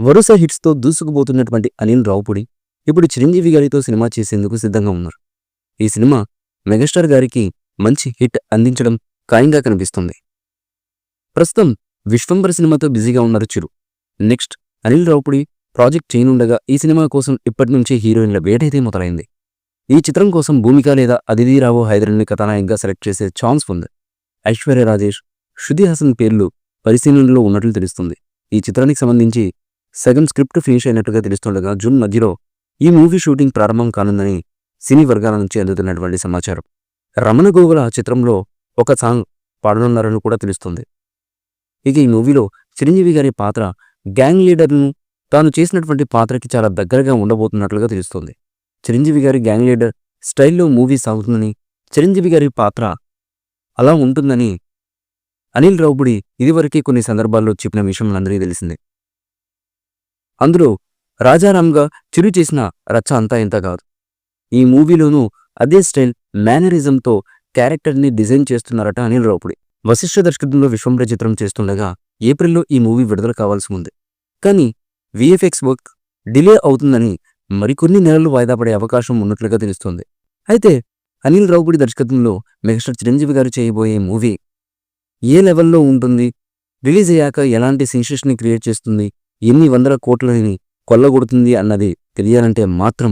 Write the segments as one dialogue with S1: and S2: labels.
S1: వరుస హిట్స్తో దూసుకుపోతున్నటువంటి అనిల్ రావుపూడి ఇప్పుడు చిరంజీవి గారితో సినిమా చేసేందుకు సిద్ధంగా ఉన్నారు. ఈ సినిమా మెగాస్టార్ గారికి మంచి హిట్ అందించడం ఖాయంగా కనిపిస్తుంది. ప్రస్తుతం విశ్వంబర సినిమాతో బిజీగా ఉన్నారు చిరు. నెక్స్ట్ అనిల్ రావుపూడి ప్రాజెక్ట్ చేయనుండగా ఈ సినిమా కోసం ఇప్పటి నుంచే హీరోయిన్ల వేటైతే మొదలైంది. ఈ చిత్రం కోసం భూమిక లేదా అదితి రావు హైదరాబాద్ని కథానాయకగా సెలెక్ట్ చేసే ఛాన్స్ ఉంది. ఐశ్వర్య రాజేష్, శృతి హాసన్ పేర్లు పరిశీలనలో ఉన్నట్లు తెలుస్తుంది. ఈ చిత్రానికి సంబంధించి సగం స్క్రిప్ట్ ఫినిష్ అయినట్టుగా తెలుస్తుండగా జూన్ మధ్యలో ఈ మూవీ షూటింగ్ ప్రారంభం కానుందని సినీ వర్గాల నుంచి అందుతున్నటువంటి సమాచారం. రమణ గోగుల చిత్రంలో ఒక సాంగ్ పాడనున్నారని కూడా తెలుస్తుంది. ఇక ఈ మూవీలో చిరంజీవి గారి పాత్ర గ్యాంగ్ లీడర్ను తాను చేసినటువంటి పాత్రకి చాలా దగ్గరగా ఉండబోతున్నట్లుగా తెలుస్తుంది. చిరంజీవి గారి గ్యాంగ్ లీడర్ స్టైల్లో మూవీ సాగుతుందని, చిరంజీవి గారి పాత్ర అలా ఉంటుందని అనిల్ రావుపూడి ఇదివరకే కొన్ని సందర్భాల్లో చెప్పిన విషయం అందరికీ తెలిసిందే. అందులో రాజారాంగా చిరు చేసిన రచ్చ అంతా ఇంత కాదు. ఈ మూవీలోనూ అదే స్టైల్ మేనరిజంతో క్యారెక్టర్ని డిజైన్ చేస్తున్నారట అనిల్ రావుపూడి. వశిష్ఠ దర్శకత్వంలో విశ్వంబర చిత్రం చేస్తుండగా ఏప్రిల్లో ఈ మూవీ విడుదల కావాల్సి ఉంది. కానీ విఎఫ్ఎక్స్ వర్క్ డిలే అవుతుందని మరికొన్ని నెలలు వాయిదా పడే అవకాశం ఉన్నట్లుగా తెలుస్తోంది. అయితే అనిల్ రావుపూడి దర్శకత్వంలో మెగాస్టార్ చిరంజీవి గారు చేయబోయే మూవీ ఏ లెవెల్లో ఉంటుంది, రిలీజ్ అయ్యాక ఎలాంటి సెన్సేషన్ క్రియేట్ చేస్తుంది, ఎన్ని వందల కోట్లని కొల్లగొడుతుంది అన్నది తెలియాలంటే మాత్రం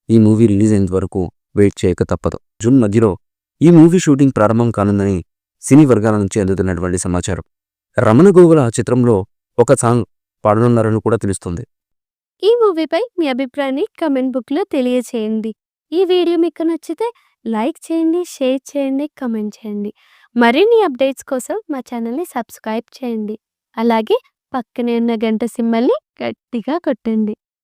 S1: ఈ మూవీ రిలీజ్ అయ్యేంత వరకు వెయిట్ చేయక తప్పదు. జూన్ మధ్యలో ఈ మూవీ షూటింగ్ ప్రారంభం కానుందని సినీ వర్గాల నుంచి అందుతున్నటువంటి సమాచారం. రమణ గోగుల చిత్రంలో ఒక సాంగ్ పాడనున్నారని కూడా తెలుస్తుంది.
S2: ఈ మూవీపై మీ అభిప్రాయాన్ని కమెంట్ బుక్లో తెలియచేయండి. ఈ వీడియో మీకు నచ్చితే లైక్ చేయండి, షేర్ చేయండి, కమెంట్ చేయండి. మరిన్ని అప్డేట్స్ కోసం మా ఛానల్ని సబ్స్క్రైబ్ చేయండి. అలాగే పక్కనే ఉన్న గంట సింబల్ని గట్టిగా కొట్టండి.